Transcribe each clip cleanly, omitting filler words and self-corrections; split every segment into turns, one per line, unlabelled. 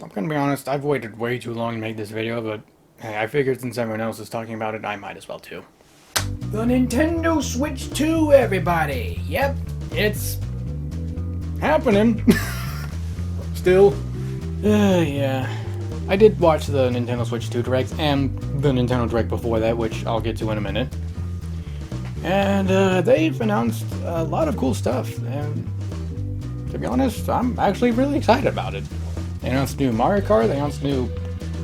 I'm gonna be honest, I've waited way too long to make this video, but hey, I figured since everyone else is talking about it, I might as well too. The Nintendo Switch 2, everybody! Yep, it's happening. Still. Yeah. I did watch the Nintendo Switch 2 Direct and the Nintendo Direct before that, which I'll get to in a minute. And they've announced a lot of cool stuff, and to be honest, I'm actually really excited about it. They announced new Mario Kart, they announced new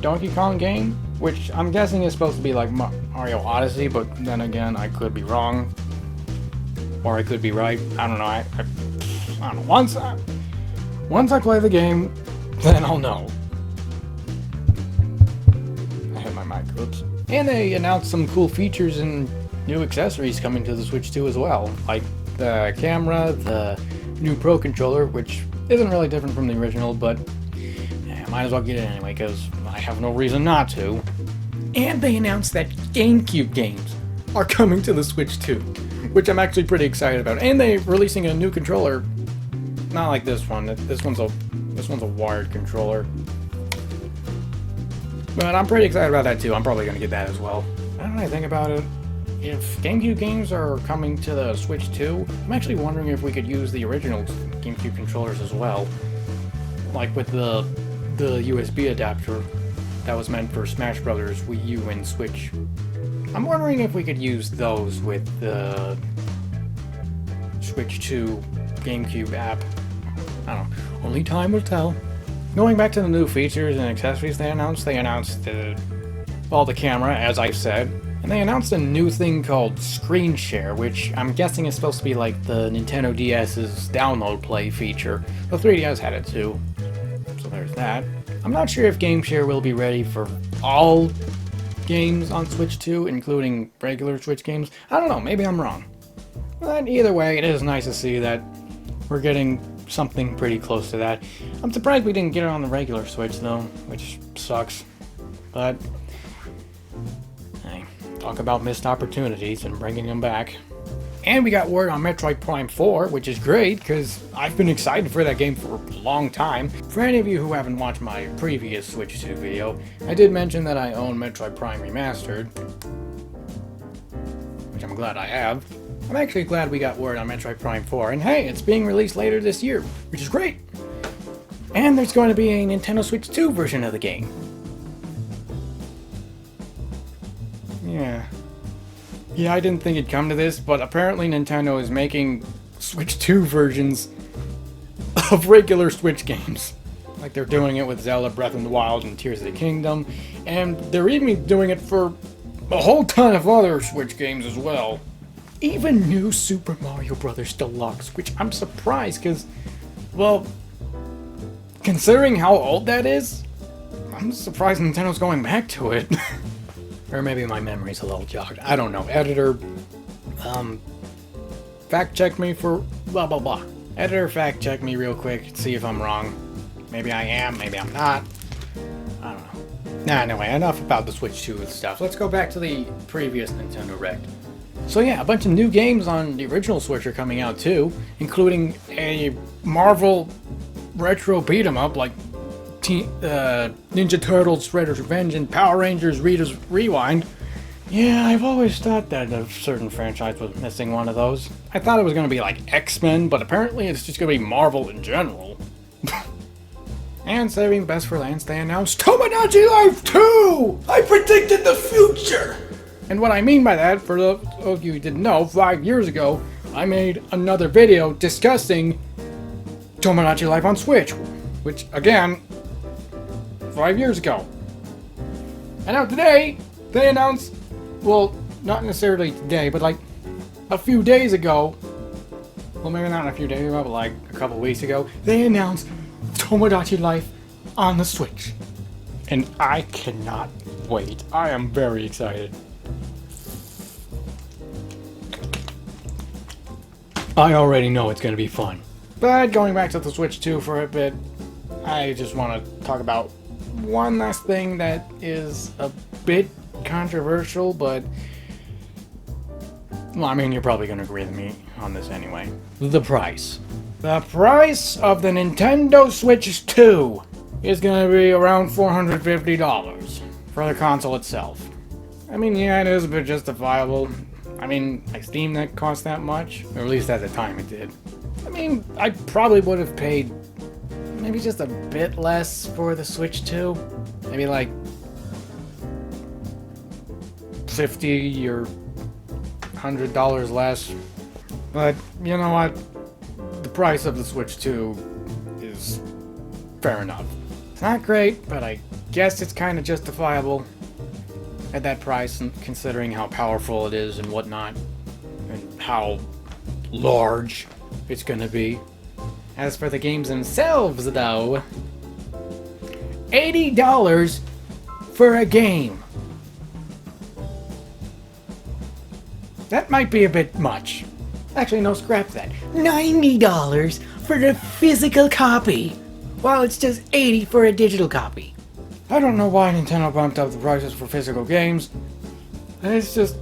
Donkey Kong game, which I'm guessing is supposed to be like Mario Odyssey, but then again, I could be wrong. Or I could be right. I don't know. I don't know. Once I play the game, then I'll know. I hit my mic, oops. And they announced some cool features and new accessories coming to the Switch 2 as well. Like the camera, the new Pro Controller, which isn't really different from the original, but I might as well get it anyway, because I have no reason not to. And they announced that GameCube games are coming to the Switch 2, which I'm actually pretty excited about. And they're releasing a new controller. Not like this one. This one's a wired controller. But I'm pretty excited about that too. I'm probably gonna get that as well. Now that I think about it, if GameCube games are coming to the Switch 2, I'm actually wondering if we could use the original GameCube controllers as well. Like with the USB adapter that was meant for Smash Brothers, Wii U, and Switch. I'm wondering if we could use those with the Switch 2 GameCube app. I don't know. Only time will tell. Going back to the new features and accessories they announced the camera, as I said, and they announced a new thing called Screen Share, which I'm guessing is supposed to be like the Nintendo DS's download play feature. The 3DS had it too, so there's that. I'm not sure if Game Share will be ready for all games on Switch 2, including regular Switch games. I don't know, maybe I'm wrong. But either way, it is nice to see that we're getting something pretty close to that. I'm surprised we didn't get it on the regular Switch though, which sucks. But hey, talk about missed opportunities and bringing them back. And we got word on Metroid Prime 4, which is great, because I've been excited for that game for a long time. For any of you who haven't watched my previous Switch 2 video, I did mention that I own Metroid Prime Remastered, which I'm glad I have. I'm actually glad we got word on Metroid Prime 4, and hey, it's being released later this year, which is great! And there's going to be a Nintendo Switch 2 version of the game. Yeah, I didn't think it'd come to this, but apparently Nintendo is making Switch 2 versions of regular Switch games. Like they're doing it with Zelda Breath of the Wild and Tears of the Kingdom, and they're even doing it for a whole ton of other Switch games as well. Even new Super Mario Bros. Deluxe, which I'm surprised because, well, considering how old that is, I'm surprised Nintendo's going back to it. Or maybe my memory's a little jogged. I don't know. Editor, fact check me for blah blah blah. Editor, fact check me real quick, see if I'm wrong. Maybe I am, maybe I'm not. I don't know. Nah, anyway, enough about the Switch 2 stuff. Let's go back to the previous Nintendo Direct. So yeah, a bunch of new games on the original Switch are coming out too, including a Marvel retro beat-em-up like Ninja Turtles, Shredder's Revenge, and Power Rangers Reader's Rewind. Yeah, I've always thought that a certain franchise was missing one of those. I thought it was going to be like X-Men, but apparently it's just going to be Marvel in general. And saving best for last, they announced Tomodachi Life 2! I predicted the future! And what I mean by that, for those of you who didn't know, 5 years ago, I made another video discussing Tomodachi Life on Switch, which, again, 5 years ago. And now today, they announced, well, not necessarily today, but like a few days ago, well maybe not a few days ago, but like a couple weeks ago, they announced Tomodachi Life on the Switch. And I cannot wait. I am very excited. I already know it's going to be fun. But going back to the Switch 2 for a bit, I just want to talk about one last thing that is a bit controversial, but well, I mean, you're probably going to agree with me on this anyway. The price. The price of the Nintendo Switch 2. is going to be around $450 for the console itself. I mean, yeah, it is a bit justifiable. I mean, my Steam Deck cost that much, or at least at the time it did. I mean, I probably would have paid maybe just a bit less for the Switch 2. Maybe like $50 or $100 less. But you know what? The price of the Switch 2 is fair enough. It's not great, but I guess it's kind of justifiable at that price, considering how powerful it is and whatnot, and how large it's gonna be. As for the games themselves, though, $80 for a game. That might be a bit much. Actually, no, scrap that. $90 for the physical copy, while it's just $80 for a digital copy. I don't know why Nintendo bumped up the prices for physical games. It's just...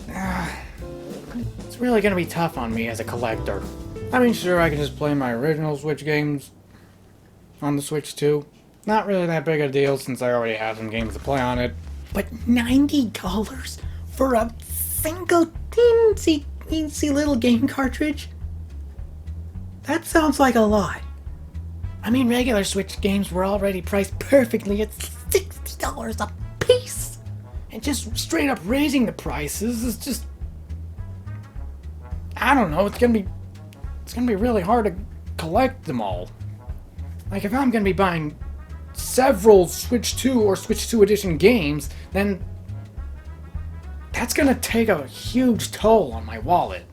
it's really gonna be tough on me as a collector. I mean, sure, I can just play my original Switch games on the Switch 2. Not really that big a deal since I already have some games to play on it. But $90 for a single teensy little game cartridge? That sounds like a lot. I mean, regular Switch games were already priced perfectly at $60 a piece. And just straight up raising the prices is just... I don't know, it's gonna be really hard to collect them all. Like, if I'm gonna be buying several Switch 2 or Switch 2 edition games, then that's gonna take a huge toll on my wallet.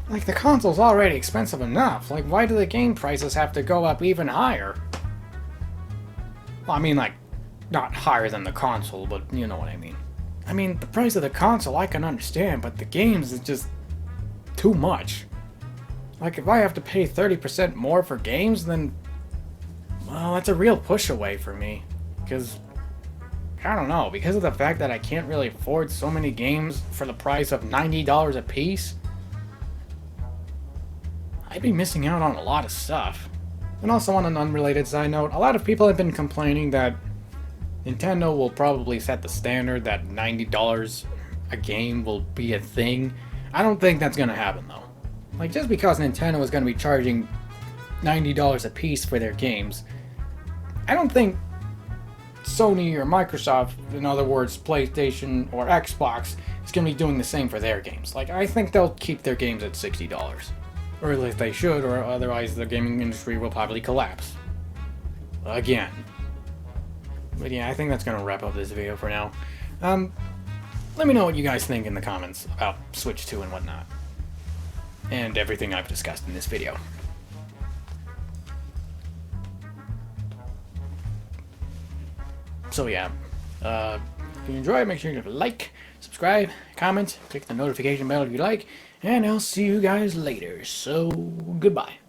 Like, the console's already expensive enough. Like, why do the game prices have to go up even higher? Well, I mean, like, not higher than the console, but you know what I mean. I mean, the price of the console I can understand, but the games is just too much. Like, if I have to pay 30% more for games, then, well, that's a real push away for me. Because, I don't know, because of the fact that I can't really afford so many games for the price of $90 a piece, I'd be missing out on a lot of stuff. And also, on an unrelated side note, a lot of people have been complaining that Nintendo will probably set the standard that $90 a game will be a thing. I don't think that's gonna happen, though. Like, just because Nintendo is gonna be charging $90 a piece for their games, I don't think Sony or Microsoft, in other words, PlayStation or Xbox, is gonna be doing the same for their games. Like, I think they'll keep their games at $60. Or at least they should, or otherwise the gaming industry will probably collapse. Again. But yeah, I think that's gonna wrap up this video for now. Let me know what you guys think in the comments about Switch 2 and whatnot. And everything I've discussed in this video. So yeah, if you enjoy, make sure you like, subscribe, comment, click the notification bell if you like, and I'll see you guys later. So, goodbye.